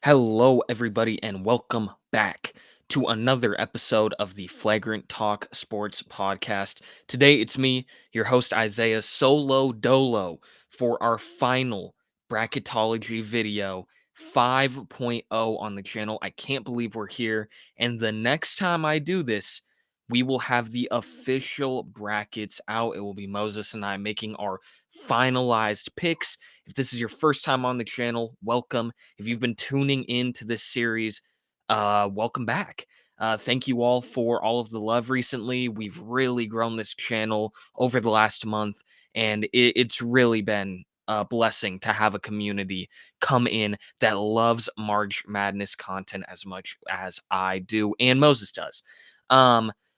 Hello, everybody, and welcome back to another episode of the Flagrant Talk Sports Podcast. Today, it's me, your host, Isaiah Solo Dolo, for our final bracketology video 5.0 on the channel. I can't believe we're here. And the next time I do this, we will have the official brackets out. It will be Moses and I making our finalized picks. If this is your first time on the channel, welcome. If you've been tuning into this series, welcome back. Thank you all for all of the love recently. We've really grown this channel over the last month, and it's really been a blessing to have a community come in that loves March Madness content as much as I do and Moses does.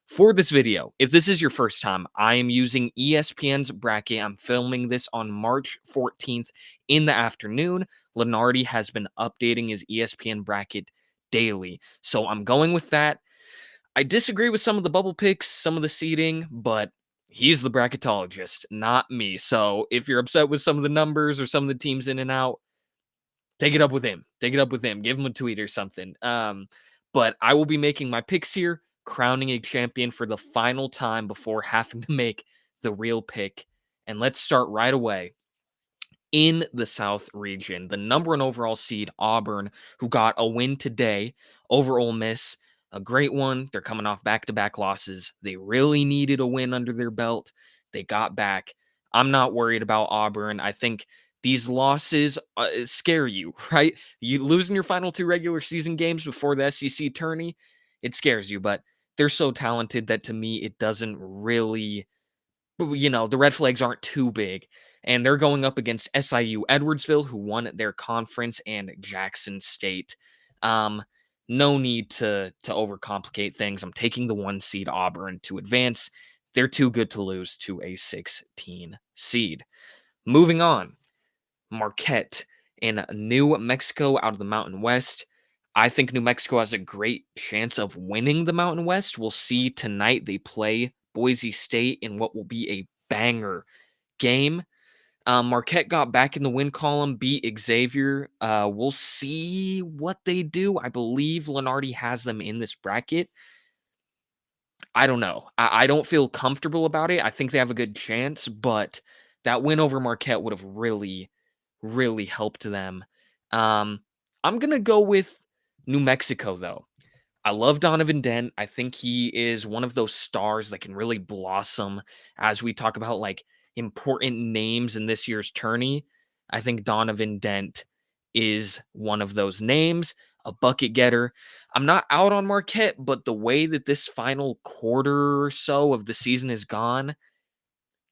For this video, if this is your first time, I am using ESPN's bracket. I'm filming this on March 14th in the afternoon. Lenardi has been updating his ESPN bracket daily. So I'm going with that. I disagree with some of the bubble picks, some of the seeding, but he's the bracketologist, not me. So if you're upset with some of the numbers or some of the teams in and out, take it up with him. Take it up with him. Give him a tweet or something. But I will be making my picks here, crowning a champion for the final time before having to make the real pick. And let's start right away in the South region. The number one overall seed, Auburn, who got a win today over Ole Miss. A great one. They're coming off back-to-back losses. They really needed a win under their belt. They got back. I'm not worried about Auburn. I think these losses scare you, right? You losing your final two regular season games before the SEC tourney, it scares you. But they're so talented that to me, it doesn't really the red flags aren't too big. And they're going up against SIU Edwardsville, who won their conference, and Jackson State. Um, no need to overcomplicate things. I'm taking the 1 seed Auburn to advance. They're too good to lose to a 16 seed. Moving on, Marquette in New Mexico out of the Mountain West. I think New Mexico has a great chance of winning the Mountain West. We'll see tonight. They play Boise State in what will be a banger game. Marquette got back in the win column, beat Xavier. We'll see what they do. I believe Lenardi has them in this bracket. I don't know. I don't feel comfortable about it. I think they have a good chance, but that win over Marquette would have really, really helped them. Um, I'm gonna go with New Mexico though. I love Donovan Dent. I think he is one of those stars that can really blossom as we talk about like important names in this year's tourney. I think Donovan Dent is one of those names, a bucket getter. I'm not out on Marquette, but the way that this final quarter or so of the season has gone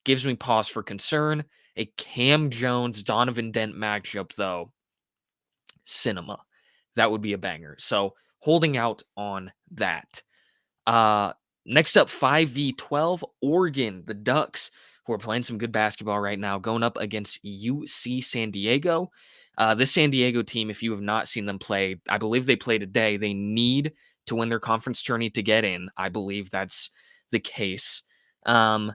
gives me pause for concern. A Cam Jones Donovan Dent matchup, though, cinema. That would be a banger. So holding out on that. Uh, Next up, 5v12, Oregon, the Ducks, who are playing some good basketball right now, going up against UC San Diego. This San Diego team, if you have not seen them play, I believe they play today. They need to win their conference tourney to get in. I believe that's the case. Um,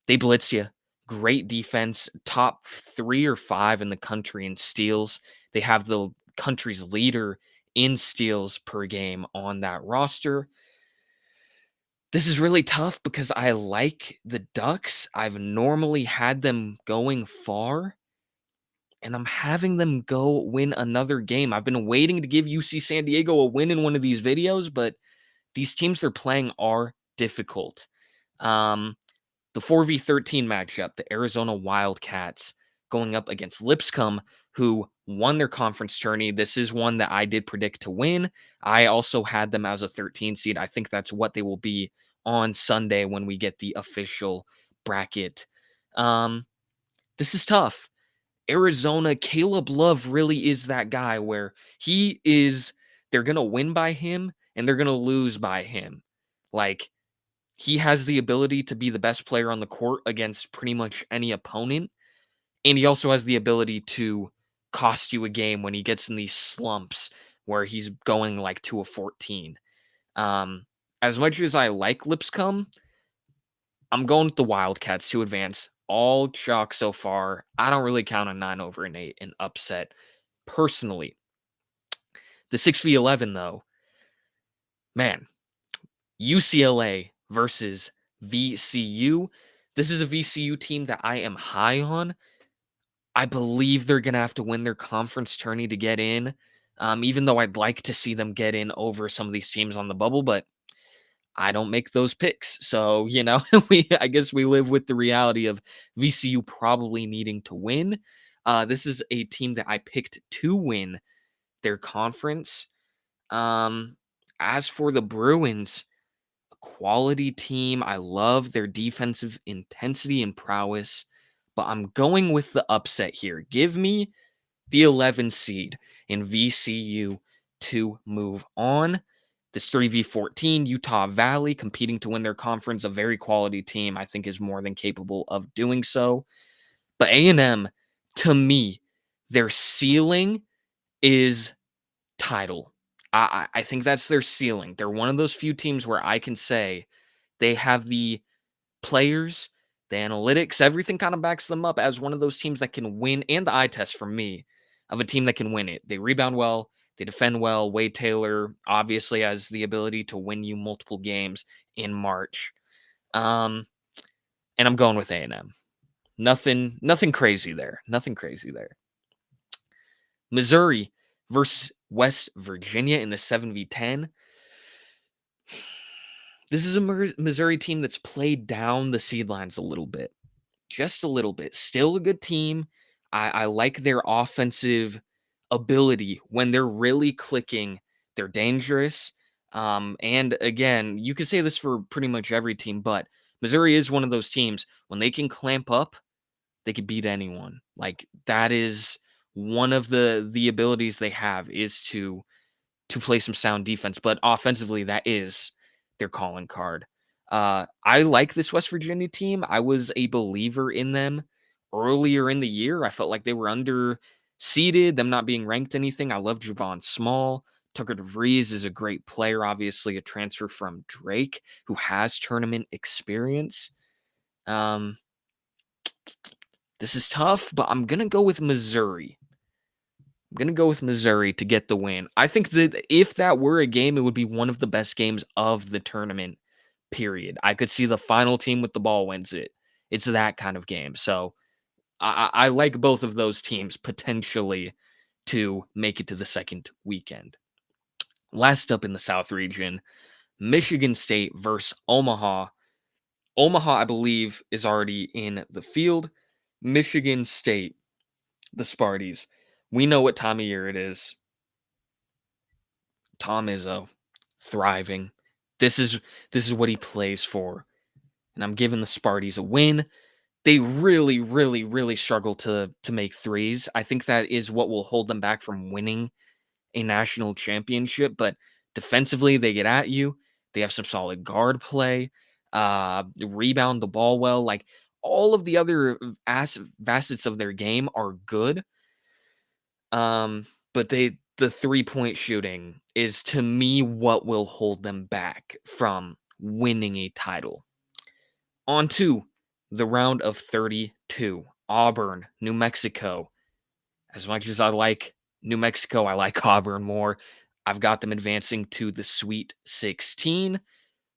they blitz you. Great defense, top 3 or 5 in the country in steals. They have the country's leader in steals per game on that roster. This is really tough because I like the Ducks. I've normally had them going far, and I'm having them go win another game. I've been waiting to give UC San Diego a win in one of these videos, but these teams they're playing are difficult. Um, the 4v13 matchup, the Arizona Wildcats going up against Lipscomb, who won their conference tourney. This is one that I did predict to win. I also had them as a 13 seed. I think that's what they will be on Sunday when we get the official bracket. This is tough. Arizona, Caleb Love really is that guy where they're going to win by him and they're going to lose by him. Like, he has the ability to be the best player on the court against pretty much any opponent. And he also has the ability to cost you a game when he gets in these slumps where he's going like to a 14. As much as I like Lipscomb, I'm going with the Wildcats to advance. All chalk so far. I don't really count a 9 over an 8 an upset personally. The 6v11 though, man, UCLA versus VCU. This is a VCU team that I am high on. I believe they're gonna have to win their conference tourney to get in. Even though I'd like to see them get in over some of these teams on the bubble, but I don't make those picks. So, I guess we live with the reality of VCU probably needing to win. This is a team that I picked to win their conference. Um, as for the Bruins, a quality team. I love their defensive intensity and prowess, but I'm going with the upset here. Give me the 11 seed in VCU to move on. This 3v14, Utah Valley competing to win their conference, a very quality team, I think is more than capable of doing so. But A&M, to me, their ceiling is title. I think that's their ceiling. They're one of those few teams where I can say they have the players, the analytics, everything kind of backs them up as one of those teams that can win, and the eye test for me of a team that can win it. They rebound well, they defend well. Wade Taylor obviously has the ability to win you multiple games in March. Um, and I'm going with A&M. Nothing crazy there. Nothing crazy there. Missouri versus West Virginia in the 7v10. This is a Missouri team that's played down the seed lines a little bit. Just a little bit. Still a good team. I like their offensive ability when they're really clicking. They're dangerous. And again, you could say this for pretty much every team, but Missouri is one of those teams when they can clamp up, they could beat anyone. Like that is one of the abilities they have is to play some sound defense, but offensively, that is their calling card. I like this West Virginia team. I was a believer in them earlier in the year. I felt like they were underseeded, them not being ranked anything. I love Javon Small. Tucker DeVries is a great player, obviously a transfer from Drake who has tournament experience. Um, this is tough, but I'm going to go with Missouri. I'm going to go with Missouri to get the win. I think that if that were a game, it would be one of the best games of the tournament, period. I could see the final team with the ball wins it. It's that kind of game. So I like both of those teams potentially to make it to the second weekend. Last up in the South region, Michigan State versus Omaha. Omaha, I believe, is already in the field. Michigan State, the Sparties. We know what time of year it is. Tom Izzo, thriving. This is what he plays for. And I'm giving the Sparties a win. They really, really, really struggle to make threes. I think that is what will hold them back from winning a national championship. But defensively, they get at you. They have some solid guard play, rebound the ball well. Like all of the other facets of their game are good. But the 3-point shooting is to me what will hold them back from winning a title. On to the round of 32. Auburn, New Mexico. As much as I like New Mexico, I like Auburn more. I've got them advancing to the Sweet 16.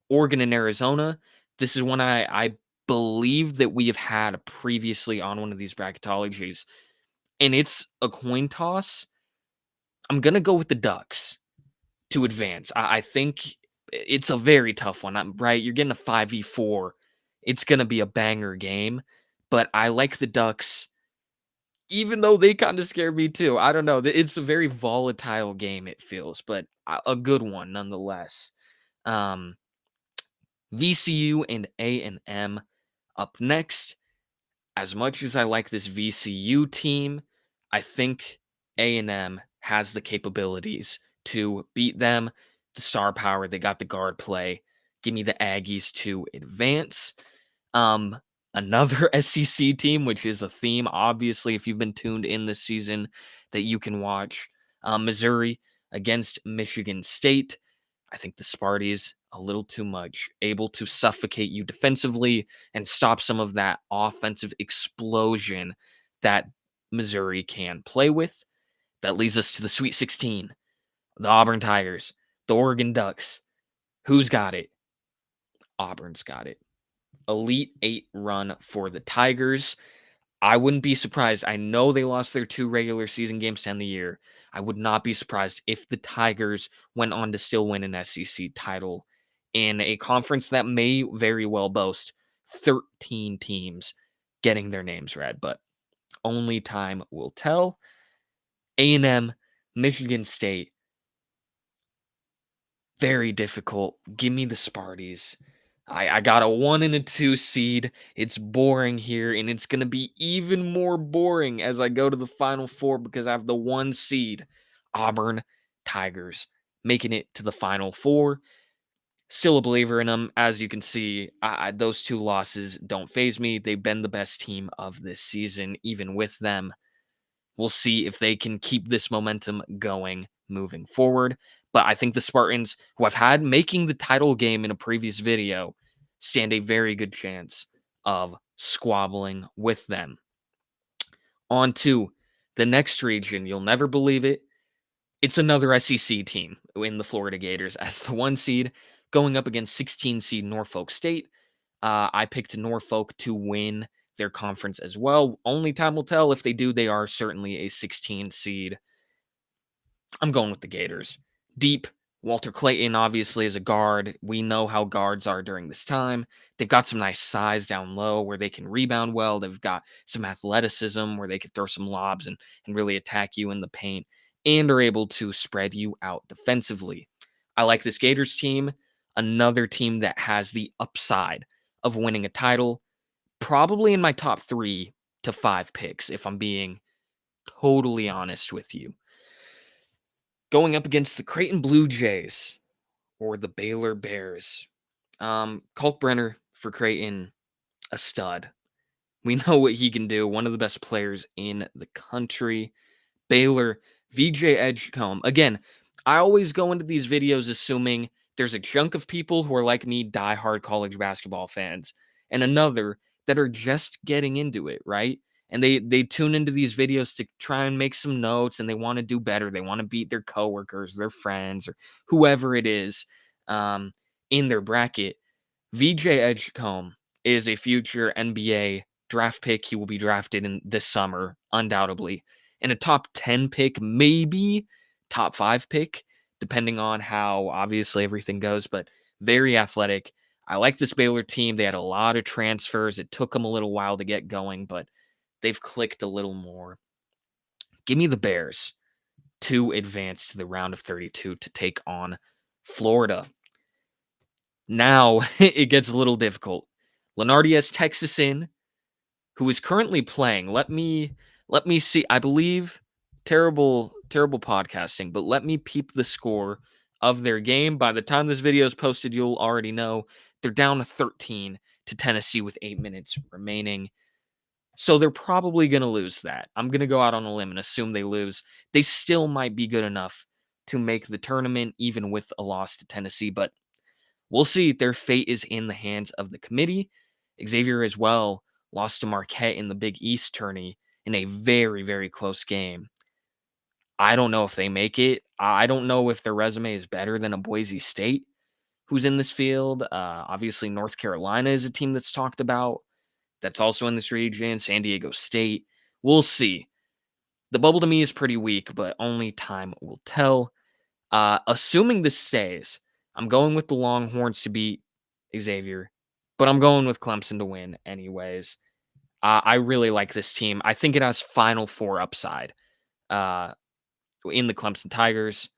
Oregon and Arizona. This is one I believe that we have had previously on one of these bracketologies. And it's a coin toss. I'm going to go with the Ducks to advance. I think it's a very tough one, right? You're getting a 5v4. It's going to be a banger game, but I like the Ducks, even though they kind of scare me too. I don't know. It's a very volatile game, it feels, but a good one nonetheless. Um, VCU and A&M up next. As much as I like this VCU team, I think A&M has the capabilities to beat them. The star power, they got the guard play. Give me the Aggies to advance. Um, Another SEC team, which is a theme, obviously, if you've been tuned in this season, that you can watch. Missouri against Michigan State. I think the Sparties a little too much, able to suffocate you defensively and stop some of that offensive explosion that Missouri can play with. That leads us to the Sweet 16. The Auburn Tigers, the Oregon Ducks. Who's got it? Auburn's got it. Elite 8 run for the Tigers. I wouldn't be surprised. I know they lost their 2 regular season games to end the year. I would not be surprised if the Tigers went on to still win an SEC title in a conference that may very well boast 13 teams getting their names read, but only time will tell. A&M, Michigan State, very difficult. Give me the Sparties. I got a 1 and a 2 seed. It's boring here, and it's going to be even more boring as I go to the Final Four because I have the 1 seed. Auburn Tigers making it to the Final Four. Still a believer in them. As you can see, those 2 losses don't phase me. They've been the best team of this season, even with them. We'll see if they can keep this momentum going moving forward. But I think the Spartans, who I've had making the title game in a previous video, stand a very good chance of squabbling with them. On to the next region. You'll never believe it. It's another SEC team in the Florida Gators as the 1 seed going up against 16 seed Norfolk State. I picked Norfolk to win their conference as well. Only time will tell. If they do, they are certainly a 16 seed. I'm going with the Gators. Deep. Walter Clayton, obviously, is a guard. We know how guards are during this time. They've got some nice size down low where they can rebound well. They've got some athleticism where they could throw some lobs and really attack you in the paint and are able to spread you out defensively. I like this Gators team. Another team that has the upside of winning a title, probably in my top 3 to 5 picks, if I'm being totally honest with you. Going up against the Creighton Blue Jays or the Baylor Bears. Kalkbrenner for Creighton, a stud. We know what he can do. One of the best players in the country. Baylor, VJ Edgecombe. Again, I always go into these videos assuming there's a chunk of people who are like me, diehard college basketball fans, and another that are just getting into it, right? And they tune into these videos to try and make some notes, and they want to do better. They want to beat their coworkers, their friends, or whoever it is in their bracket. VJ Edgecombe is a future NBA draft pick. He will be drafted in this summer, undoubtedly. And a top 10 pick, maybe top 5 pick, depending on how obviously everything goes, but very athletic. I like this Baylor team. They had a lot of transfers. It took them a little while to get going, but they've clicked a little more. Give me the Bears to advance to the round of 32 to take on Florida. Now it gets a little difficult. Lenardi has Texas in, who is currently playing. Let me see. I believe terrible podcasting, but let me peep the score of their game. By the time this video is posted, you'll already know they're down to 13 to Tennessee with 8 minutes remaining. So they're probably going to lose that. I'm going to go out on a limb and assume they lose. They still might be good enough to make the tournament even with a loss to Tennessee, but we'll see. Their fate is in the hands of the committee. Xavier as well lost to Marquette in the Big East tourney in a very, very close game. I don't know if they make it. I don't know if their resume is better than a Boise State who's in this field. Obviously, North Carolina is a team that's talked about that's also in this region. San Diego State. We'll see. The bubble to me is pretty weak, but only time will tell. Assuming this stays, I'm going with the Longhorns to beat Xavier, but I'm going with Clemson to win anyways. I really like this team. I think it has Final Four upside in the Clemson Tigers.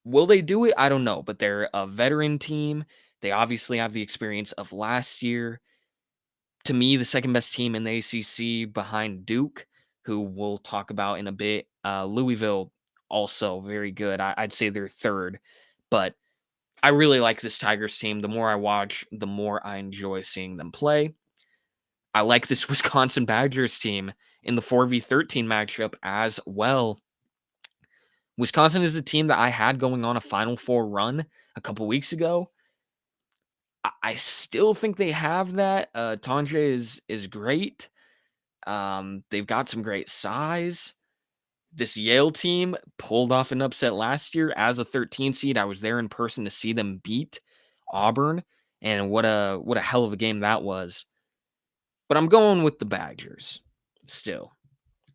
Will they do it? I don't know, but they're a veteran team. They obviously have the experience of last year. To me, the second best team in the ACC behind Duke, who we'll talk about in a bit. Louisville, also very good. I'd say they're third, but I really like this Tigers team. The more I watch, the more I enjoy seeing them play. I like this Wisconsin Badgers team in the 4v13 matchup as well. Wisconsin is a team that I had going on a Final Four run a couple weeks ago. I still think they have that. Tonje is great. They've got some great size. This Yale team pulled off an upset last year as a 13 seed. I was there in person to see them beat Auburn, and what a hell of a game that was. But I'm going with the Badgers still.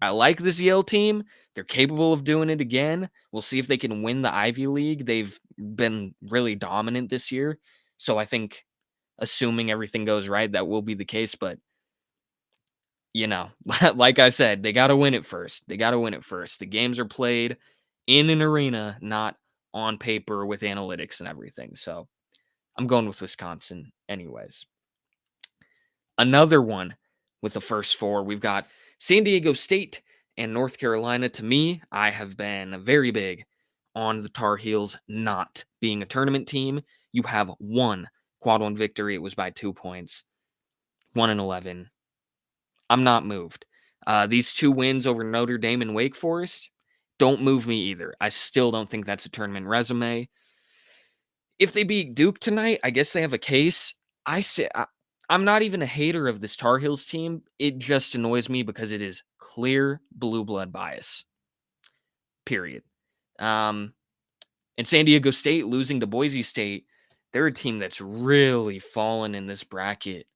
I like this Yale team. They're capable of doing it again. We'll see if they can win the Ivy League. They've been really dominant this year. So I think, assuming everything goes right, that will be the case. But, you know, like I said, they got to win it first. They got to win it first. The games are played in an arena, not on paper with analytics and everything. So I'm going with Wisconsin, anyways. Another one with the first four, we've got San Diego State and North Carolina. To me, I have been very big on the Tar Heels not being a tournament team. You have one quad one victory. It was by 2 points, 1-11. I'm not moved. These two wins over Notre Dame and Wake Forest don't move me either. I still don't think that's a tournament resume. If they beat Duke tonight, I guess they have a case. I'm not even a hater of this Tar Heels team. It just annoys me because it is clear blue blood bias. Period. Um, and San Diego State losing to Boise State, they're a team that's really fallen in this bracket.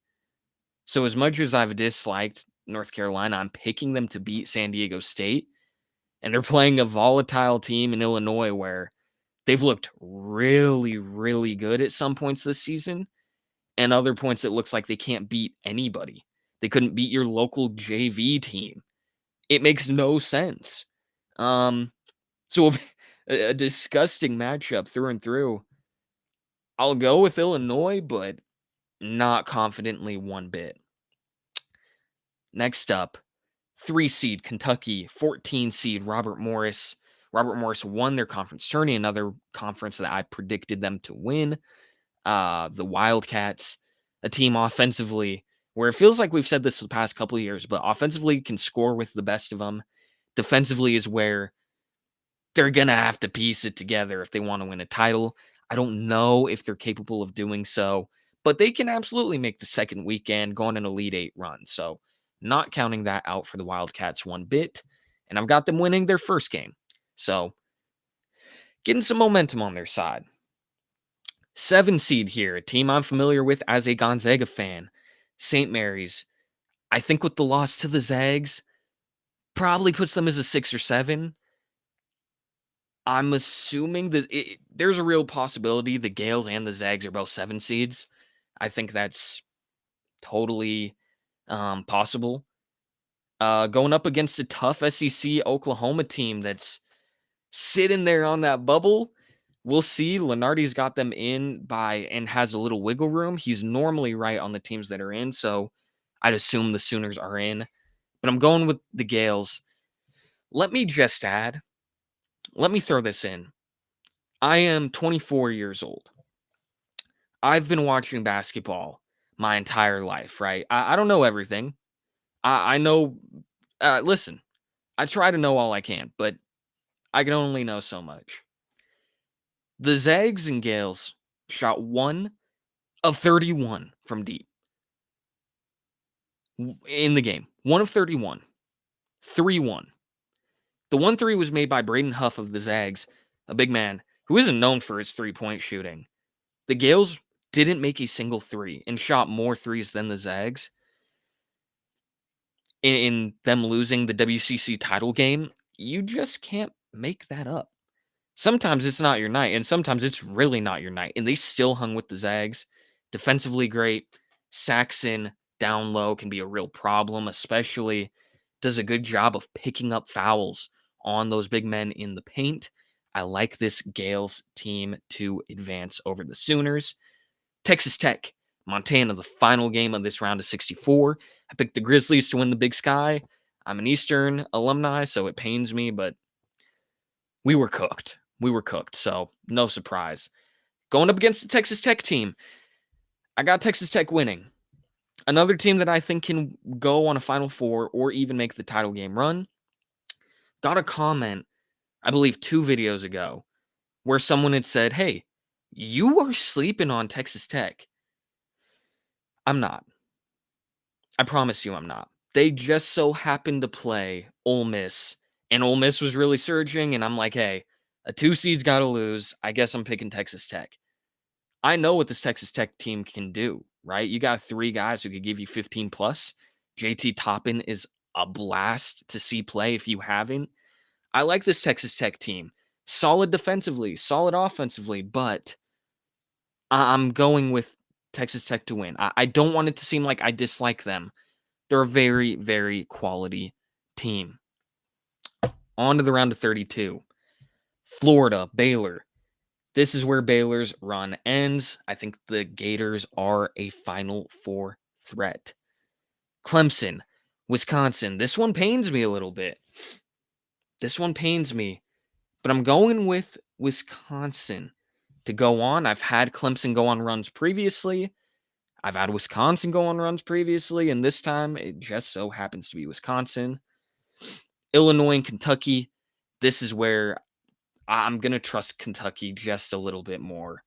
So as much as I've disliked North Carolina, I'm picking them to beat San Diego State. And they're playing a volatile team in Illinois where they've looked really, really good at some points this season. And other points it looks like they can't beat anybody. They couldn't beat your local JV team. It makes no sense. So a disgusting matchup through and through. I'll go with Illinois, but not confidently one bit. Next up, 3 seed Kentucky, 14 seed Robert Morris. Robert Morris won their conference tourney, another conference that I predicted them to win. The Wildcats, a team offensively where it feels like we've said this for the past couple of years, but offensively can score with the best of them. Defensively is where they're going to have to piece it together if they want to win a title. I don't know if they're capable of doing so, but they can absolutely make the second weekend, go on an Elite Eight run. So, not counting that out for the Wildcats one bit. And I've got them winning their first game. So, getting some momentum on their side. 7 seed here, a team I'm familiar with as a Gonzaga fan, St. Mary's. I think with the loss to the Zags, probably puts them as a 6 or 7. I'm assuming that there's a real possibility the Gales and the Zags are both 7 seeds. I think that's totally possible. Going up against a tough SEC Oklahoma team that's sitting there on that bubble. We'll see. Lenardi's got them in by and has a little wiggle room. He's normally right on the teams that are in, so I'd assume the Sooners are in. But I'm going with the Gales. Let me just add, let me throw this in. I am 24 years old. I've been watching basketball my entire life, right? I don't know everything. I know, listen, I try to know all I can, but I can only know so much. The Zags and Gales shot 1 of 31 from deep in the game. 1 of 31. 3-1. The 1-3 was made by Braden Huff of the Zags, a big man who isn't known for his three-point shooting. The Gales didn't make a single three and shot more threes than the Zags. In them losing the WCC title game, you just can't make that up. Sometimes it's not your night, and sometimes it's really not your night. And they still hung with the Zags. Defensively great. Saxon down low can be a real problem, especially does a good job of picking up fouls on those big men in the paint. I like this Gales team to advance over the Sooners. Texas Tech, Montana, the final game of this round of 64. I picked the Grizzlies to win the Big Sky. I'm an Eastern alumni, so it pains me, but we were cooked. We were cooked, so no surprise. Going up against the Texas Tech team, I got Texas Tech winning. Another team that I think can go on a Final Four or even make the title game run. Got a comment, I believe 2 videos ago, where someone had said, hey, you are sleeping on Texas Tech. I'm not. I promise you I'm not. They just so happen to play Ole Miss and Ole Miss was really surging, and I'm like, hey, a 2 seed's got to lose. I guess I'm picking Texas Tech. I know what this Texas Tech team can do, right? You got 3 guys who could give you 15 plus. JT Toppin is a blast to see play if you haven't. I like this Texas Tech team. Solid defensively, solid offensively, but I'm going with Texas Tech to win. I don't want it to seem like I dislike them. They're a very, very quality team. On to the round of 32. Florida, Baylor. This is where Baylor's run ends. I think the Gators are a Final Four threat. Clemson, Wisconsin. This one pains me a little bit. This one pains me, but I'm going with Wisconsin to go on. I've had Clemson go on runs previously. I've had Wisconsin go on runs previously, and this time it just so happens to be Wisconsin. Illinois and Kentucky. This is where I'm going to trust Kentucky just a little bit more.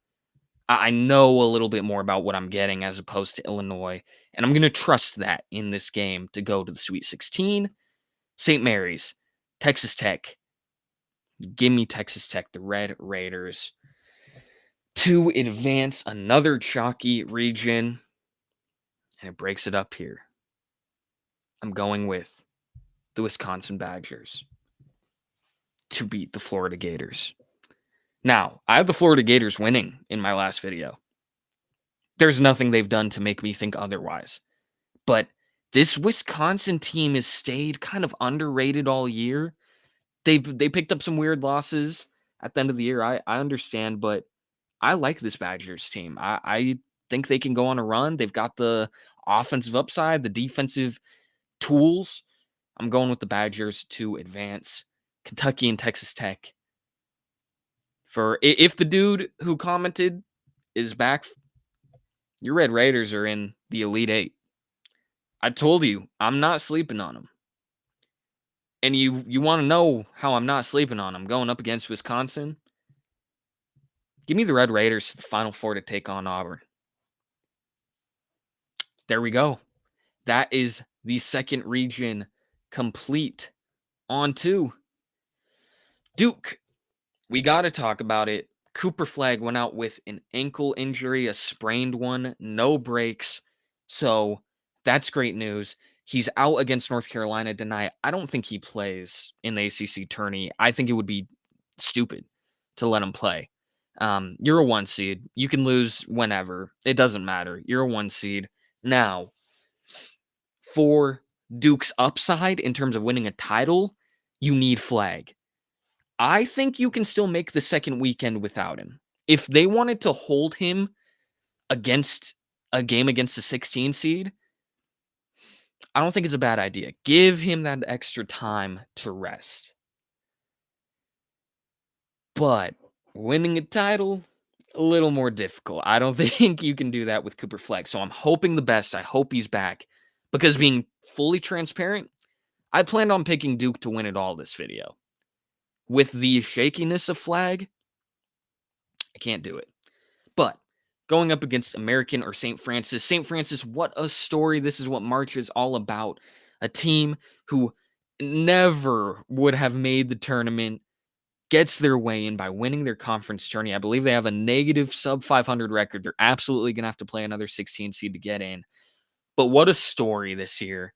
I know a little bit more about what I'm getting as opposed to Illinois, and I'm going to trust that in this game to go to the Sweet 16. St. Mary's, Texas Tech. Give me Texas Tech, the Red Raiders, to advance another chalky region, and it breaks it up here. I'm going with the Wisconsin Badgers to beat the Florida Gators. Now, I have the Florida Gators winning in my last video. There's nothing they've done to make me think otherwise. But this Wisconsin team has stayed kind of underrated all year. They picked up some weird losses at the end of the year. I understand, but I like this Badgers team. I think they can go on a run. They've got the offensive upside, the defensive tools. I'm going with the Badgers to advance. Kentucky and Texas Tech. For if the dude who commented is back, your Red Raiders are in the Elite Eight. I told you, I'm not sleeping on them. And you want to know how I'm not sleeping on them going up against Wisconsin? Give me the Red Raiders to the Final Four to take on Auburn. There we go. That is the second region complete. On to Duke. We got to talk about it. Cooper Flagg went out with an ankle injury, a sprained one, no breaks. So that's great news. He's out against North Carolina tonight. I don't think he plays in the ACC tourney. I think it would be stupid to let him play. You're a 1 seed. You can lose whenever. It doesn't matter. You're a 1 seed. Now, for Duke's upside in terms of winning a title, you need Flagg. I think you can still make the second weekend without him. If they wanted to hold him against a game against the 16 seed, I don't think it's a bad idea. Give him that extra time to rest. But winning a title, a little more difficult. I don't think you can do that with Cooper Flagg. So I'm hoping the best. I hope he's back. Because being fully transparent, I planned on picking Duke to win it all this video. With the shakiness of Flagg, I can't do it. But going up against American or St. Francis. St. Francis, what a story. This is what March is all about. A team who never would have made the tournament gets their way in by winning their conference tourney. I believe they have a negative sub 500 record. They're absolutely going to have to play another 16 seed to get in. But what a story this year.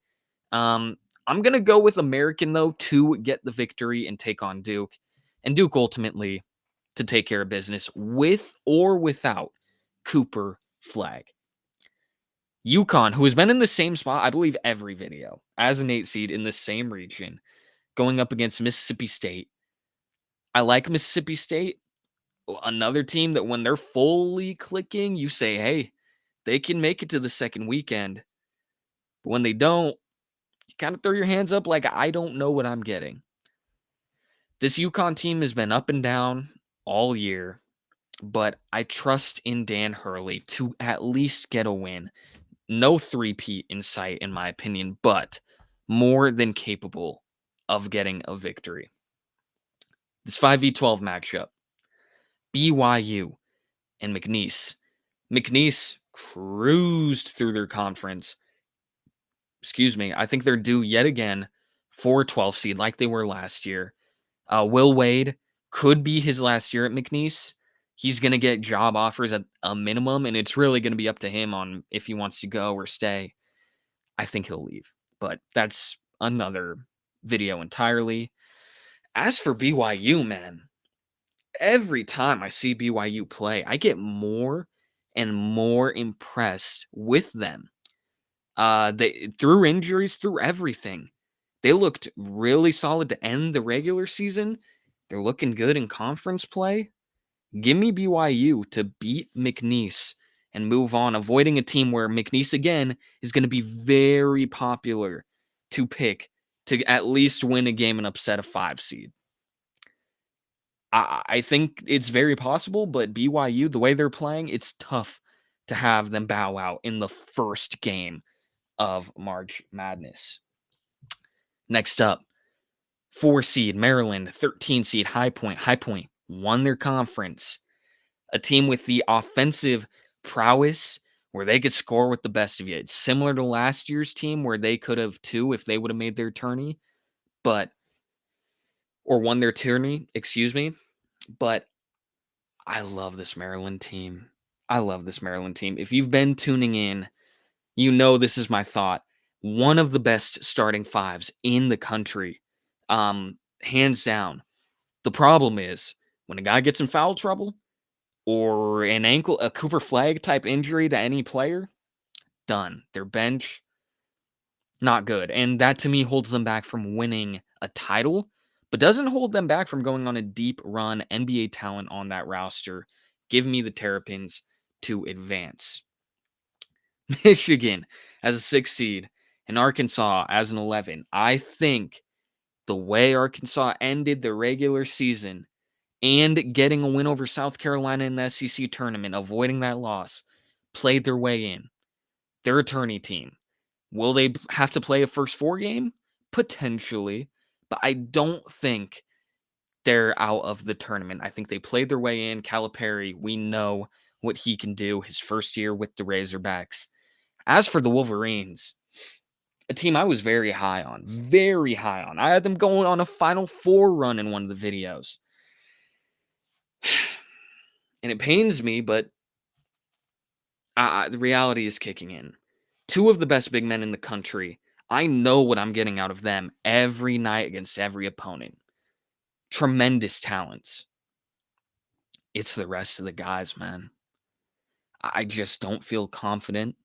I'm going to go with American, though, to get the victory and take on Duke. And Duke ultimately to take care of business with or without Cooper Flagg. UConn, who has been in the same spot, I believe, every video, as an 8 seed in the same region, going up against Mississippi State. I like Mississippi State. Another team that when they're fully clicking, you say, hey, they can make it to the second weekend. But when they don't, you kind of throw your hands up like, I don't know what I'm getting. This UConn team has been up and down all year, but I trust in Dan Hurley to at least get a win. No three-peat in sight, in my opinion, but more than capable of getting a victory. This 5v12 matchup, BYU and McNeese. McNeese cruised through their conference. I think they're due yet again for 12 seed like they were last year. Will Wade could be his last year at McNeese. He's going to get job offers at a minimum, and it's really going to be up to him on if he wants to go or stay. I think he'll leave, but that's another video entirely. As for BYU, man, every time I see BYU play, I get more and more impressed with them. They through injuries, through everything, they looked really solid to end the regular season. They're looking good in conference play. Give me BYU to beat McNeese and move on, avoiding a team where McNeese again is going to be very popular to pick to at least win a game and upset a 5 seed. I think it's very possible, but BYU, the way they're playing, it's tough to have them bow out in the first game of March Madness. Next up, 4 seed Maryland, 13 seed High Point. High Point won their conference. A team with the offensive prowess where they could score with the best of you. It's similar to last year's team where they could have too if they would have made their tourney, or won their tourney, excuse me. But I love this Maryland team. I love this Maryland team. If you've been tuning in, you know this is my thought. One of the best starting fives in the country. Hands down. The problem is when a guy gets in foul trouble or a Cooper Flag type injury to any player, done. Their bench, not good. And that to me holds them back from winning a title, but doesn't hold them back from going on a deep run. NBA talent on that roster. Give me the Terrapins to advance. Michigan as a 6 seed and Arkansas as an 11. I think the way Arkansas ended the regular season and getting a win over South Carolina in the SEC tournament, avoiding that loss, played their way in. They're a tourney team. Will they have to play a first 4 game? Potentially, but I don't think they're out of the tournament. I think they played their way in. Calipari, we know what he can do his first year with the Razorbacks. As for the Wolverines, a team I was very high on. Very high on. I had them going on a Final Four run in one of the videos. And it pains me, but the reality is kicking in. 2 of the best big men in the country. I know what I'm getting out of them every night against every opponent. Tremendous talents. It's the rest of the guys, man. I just don't feel confident.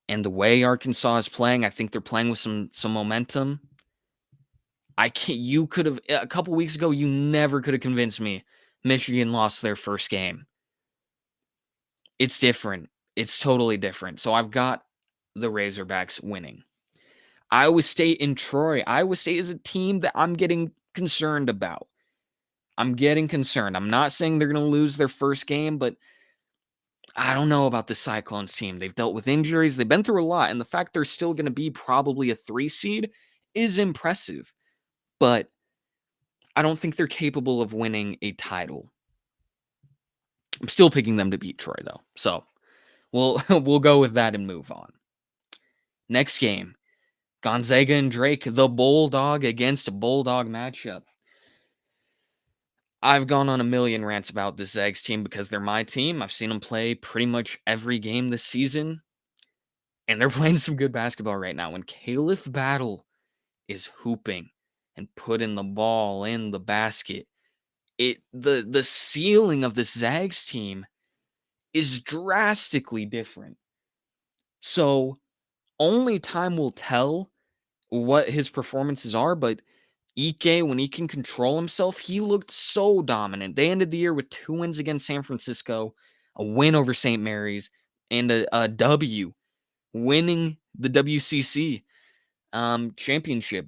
And the way Arkansas is playing, I think they're playing with some momentum. You could have, a couple weeks ago, you never could have convinced me Michigan lost their first game. It's different. It's totally different. So I've got the Razorbacks winning. Iowa State and Troy. Iowa State is a team that I'm getting concerned about. I'm getting concerned. I'm not saying they're going to lose their first game, but I don't know about the Cyclones team. They've dealt with injuries. They've been through a lot. And the fact they're still going to be probably a 3 seed is impressive. But I don't think they're capable of winning a title. I'm still picking them to beat Troy, though. So we'll go with that and move on. Next game, Gonzaga and Drake, the Bulldog against a Bulldog matchup. I've gone on a million rants about this Zags team because they're my team. I've seen them play pretty much every game this season, and they're playing some good basketball right now. When Caliph Battle is hooping and putting the ball in the basket, the ceiling of this Zags team is drastically different. So only time will tell what his performances are, but Ike, when he can control himself, he looked so dominant. They ended the year with 2 wins against San Francisco, a win over St. Mary's, and a W, winning the WCC championship,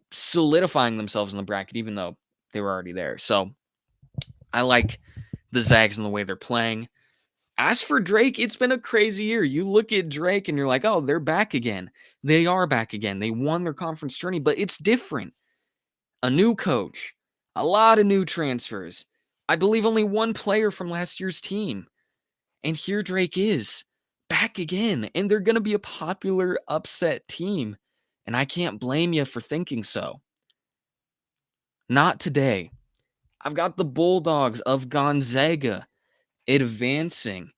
solidifying themselves in the bracket, even though they were already there. So I like the Zags and the way they're playing. As for Drake, it's been a crazy year. You look at Drake and you're like, oh, they're back again. They are back again. They won their conference tourney, but it's different. A new coach, a lot of new transfers. I believe only one player from last year's team. And here Drake is back again. And they're going to be a popular upset team And I can't blame you for thinking so. Not today. I've got the Bulldogs of Gonzaga advancing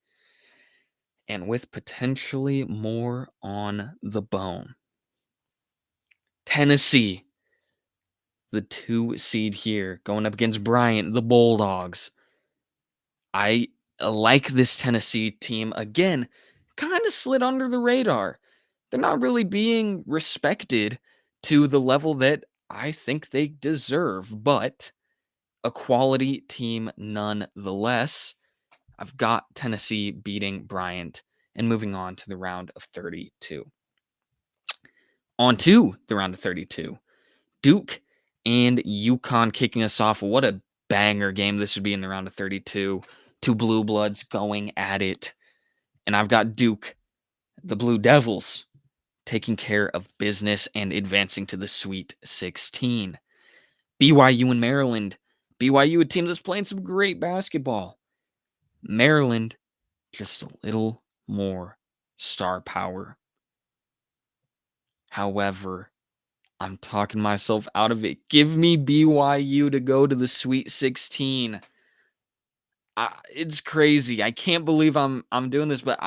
and with potentially more on the bone. Tennessee, the 2 seed here, going up against Bryant, the Bulldogs. I like this Tennessee team. Again, kind of slid under the radar. They're not really being respected to the level that I think they deserve, but a quality team nonetheless. I've got Tennessee beating Bryant and moving on to the round of 32. On to the round of 32. Duke and UConn kicking us off. What a banger game this would be in the round of 32. Two Blue Bloods going at it. And I've got Duke, the Blue Devils, taking care of business and advancing to the Sweet 16. BYU and Maryland. BYU, a team that's playing some great basketball. Maryland, just a little more star power. However, I'm talking myself out of it. Give me BYU to go to the Sweet 16. It's crazy. I can't believe I'm doing this, but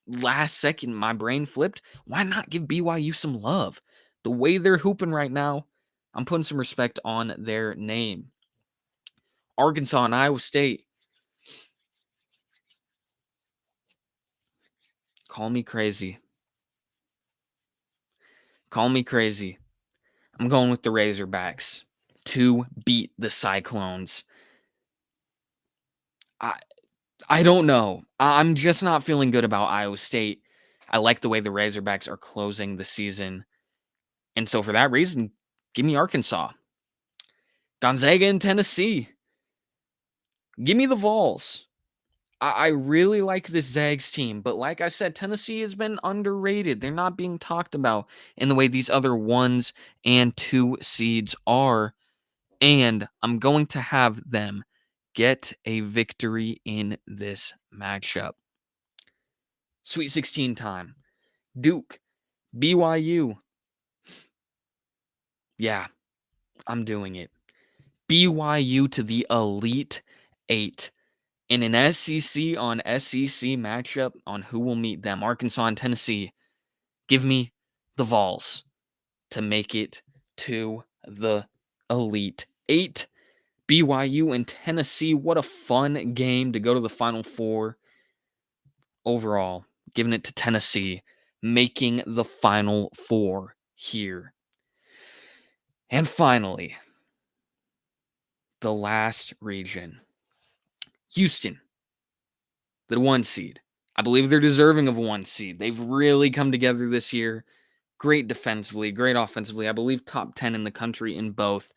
last second my brain flipped. Why not give BYU some love? The way they're hooping right now, I'm putting some respect on their name. Arkansas and Iowa State. Call me crazy. Call me crazy. I'm going with the Razorbacks to beat the Cyclones. I don't know. I'm just not feeling good about Iowa State. I like the way the Razorbacks are closing the season. And so for that reason, give me Arkansas. Gonzaga and Tennessee. Give me the Vols. I really like this Zags team, but like I said, Tennessee has been underrated. They're not being talked about in the way these other 1s and 2 seeds are. And I'm going to have them get a victory in this matchup. Sweet 16 time. Duke, BYU. Yeah, I'm doing it. BYU to the Elite 8 in an SEC on SEC matchup on who will meet them. Arkansas and Tennessee. Give me the Vols to make it to the Elite 8. BYU and Tennessee. What a fun game to go to the Final Four. Overall, giving it to Tennessee, making the Final Four here. And finally, the last region. Houston, the 1 seed. I believe they're deserving of 1 seed. They've really come together this year. Great defensively, great offensively. I believe top 10 in the country in both.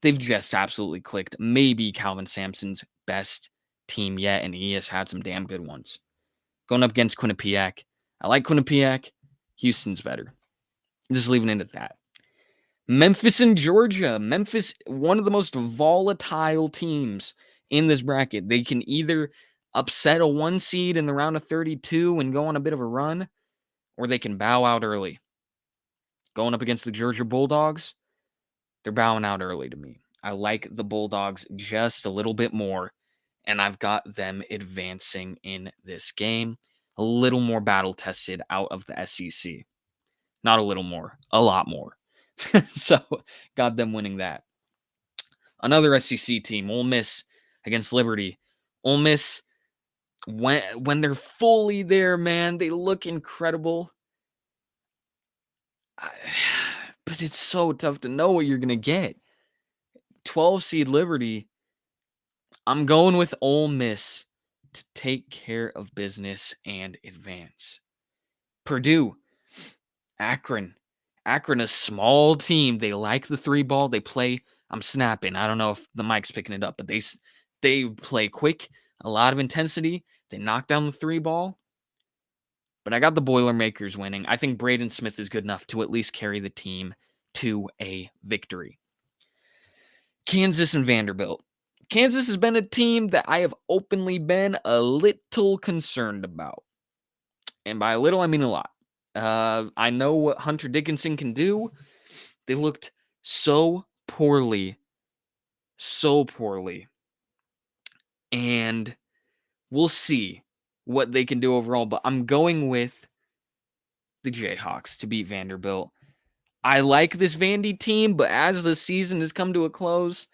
They've just absolutely clicked. Maybe Calvin Sampson's best team yet, and he has had some damn good ones. Going up against Quinnipiac. I like Quinnipiac. Houston's better. Just leaving it at that. Memphis and Georgia. Memphis, one of the most volatile teams in this bracket. They can either upset a 1 seed in the round of 32 and go on a bit of a run, or they can bow out early. Going up against the Georgia Bulldogs, they're bowing out early to me. I like the Bulldogs just a little bit more, and I've got them advancing in this game. A little more battle tested out of the SEC. Not a little more, a lot more. So, got them winning that. Another SEC team, Ole Miss against Liberty. Ole Miss, when they're fully there, man, they look incredible. But it's so tough to know what you're going to get. 12 seed Liberty, I'm going with Ole Miss to take care of business and advance. Purdue, Akron, a small team. They like the 3 ball. They play. I'm snapping. I don't know if the mic's picking it up, but they play quick, a lot of intensity. They knock down the 3 ball. But I got the Boilermakers winning. I think Braden Smith is good enough to at least carry the team to a victory. Kansas and Vanderbilt. Kansas has been a team that I have openly been a little concerned about. And by a little, I mean a lot. I know what Hunter Dickinson can do. They looked so poorly, so poorly. And we'll see what they can do overall, but I'm going with the Jayhawks to beat Vanderbilt. I like this Vandy team, but as the season has come to a close,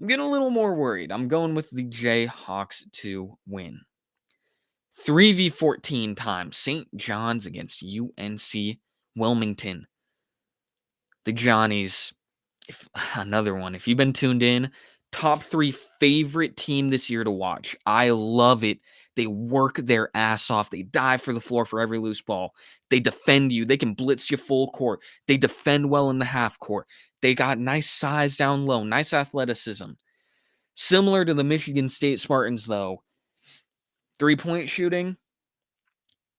I'm getting a little more worried. I'm going with the Jayhawks to win. 3v14 time, St. John's against UNC Wilmington. The Johnnies, if another one. If you've been tuned in, top 3 favorite team this year to watch. I love it. They work their ass off. They dive for the floor for every loose ball. They defend you. They can blitz you full court. They defend well in the half court. They got nice size down low, nice athleticism. Similar to the Michigan State Spartans, though, 3-point shooting,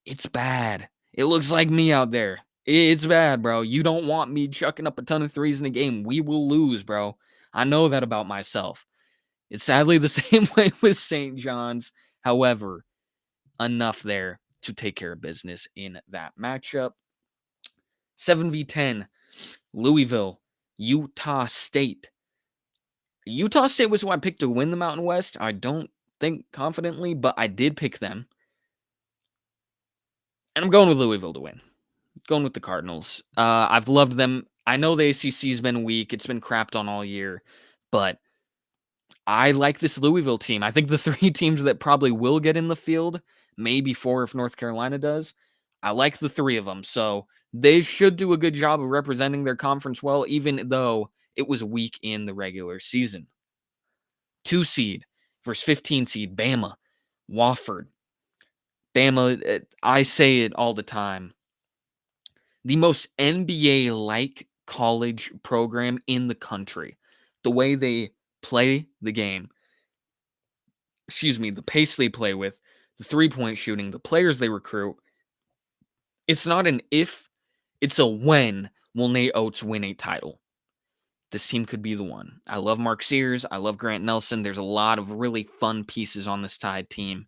it's bad. It looks like me out there. It's bad, bro. You don't want me chucking up a ton of threes in a game. We will lose, bro. I know that about myself. It's sadly the same way with St. John's. However, enough there to take care of business in that matchup. 7v10, Louisville, Utah State. Utah State was who I picked to win the Mountain West. I don't think confidently, but I did pick them. And I'm going with Louisville to win. Going with the Cardinals. I've loved them. I know the ACC's been weak. It's been crapped on all year. But I like this Louisville team. I think the 3 teams that probably will get in the field, maybe 4 if North Carolina does, I like the 3 of them. So they should do a good job of representing their conference well, even though it was weak in the regular season. 2 seed versus 15 seed, Bama, Wofford. Bama, I say it all the time. The most NBA-like college program in the country. The way they play the game, the pace they play with, the three-point shooting, the players they recruit. It's not an if, it's a when will Nate Oates win a title. This team could be the one. I love Mark Sears. I love Grant Nelson. There's a lot of really fun pieces on this Tide team,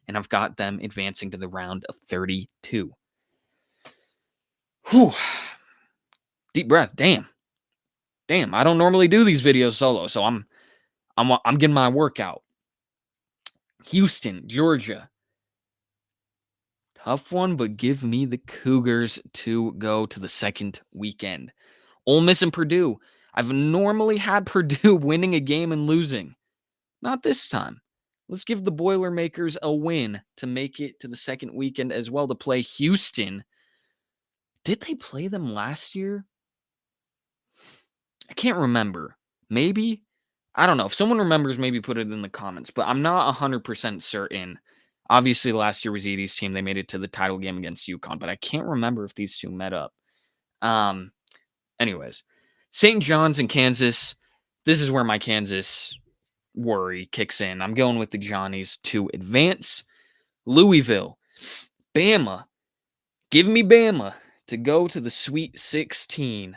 and I've got them advancing to the round of 32. Whew. Deep breath. Damn. I don't normally do these videos solo, so I'm getting my workout. Houston, Georgia. Tough one, but give me the Cougars to go to the second weekend. Ole Miss and Purdue. I've normally had Purdue winning a game and losing. Not this time. Let's give the Boilermakers a win to make it to the second weekend as well to play Houston. Did they play them last year? I can't remember. Maybe? I don't know. If someone remembers, maybe put it in the comments, but I'm not 100% certain. Obviously, last year was Edie's team. They made it to the title game against UConn, but I can't remember if these two met up. Anyways, St. John's in Kansas. This is where my Kansas worry kicks in. I'm going with the Johnnies to advance. Louisville, Bama. Give me Bama to go to the Sweet 16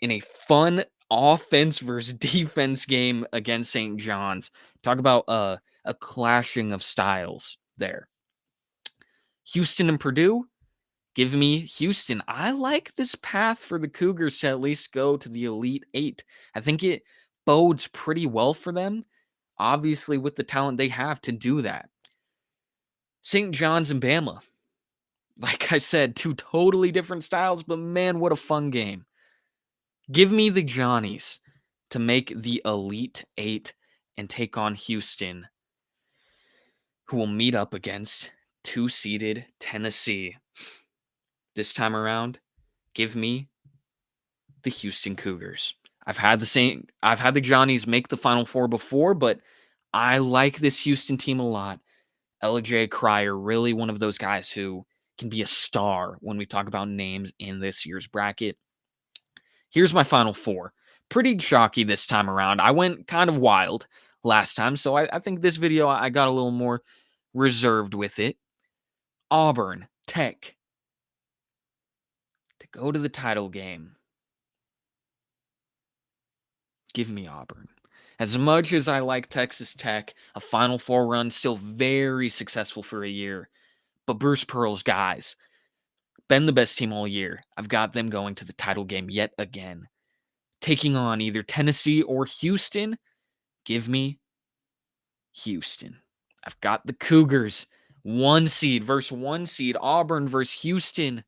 in a fun offense versus defense game against St. John's. Talk about a clashing of styles there. Houston and Purdue. Give me Houston. I like this path for the Cougars to at least go to the Elite 8. I think it bodes pretty well for them, obviously with the talent they have to do that. St. John's and Bama. Like I said, 2 totally different styles, but man, what a fun game. Give me the Johnnies to make the Elite 8 and take on Houston, who will meet up against 2-seeded Tennessee. This time around, give me the Houston Cougars. I've had the Johnnies make the Final Four before, but I like this Houston team a lot. LJ Cryer, really one of those guys who can be a star when we talk about names in this year's bracket. Here's my Final Four. Pretty chalky this time around. I went kind of wild last time, so I think this video I got a little more reserved with it. Auburn, Tech, to go to the title game. Give me Auburn. As much as I like Texas Tech, a Final Four run, still very successful for a year. But Bruce Pearl's guys, Been the best team all year. I've got them going to the title game yet again. Taking on either Tennessee or Houston. Give me Houston. I've got the Cougars. 1 seed versus 1 seed. Auburn versus Houston.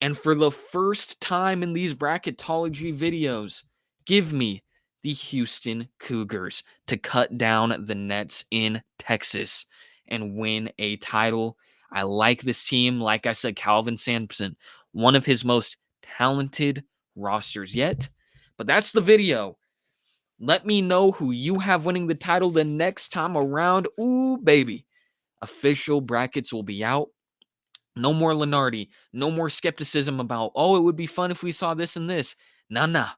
And for the first time in these bracketology videos, give me the Houston Cougars to cut down the Nets in Texas and win a title. I like this team. Like I said, Calvin Sampson, one of his most talented rosters yet. But that's the video. Let me know who you have winning the title the next time around. Ooh, baby. Official brackets will be out. No more Lenardi. No more skepticism about, oh, it would be fun if we saw this and this. Nah.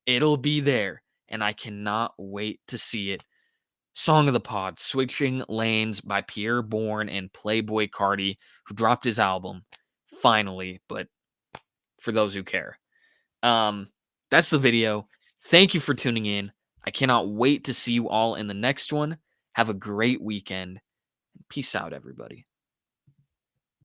It'll be there. And I cannot wait to see it. Song of the Pod, Switching Lanes by Pierre Bourne and Playboy Cardi, who dropped his album finally, but for those who care. That's the video. Thank you for tuning in. I cannot wait to see you all in the next one. Have a great weekend. Peace out, everybody.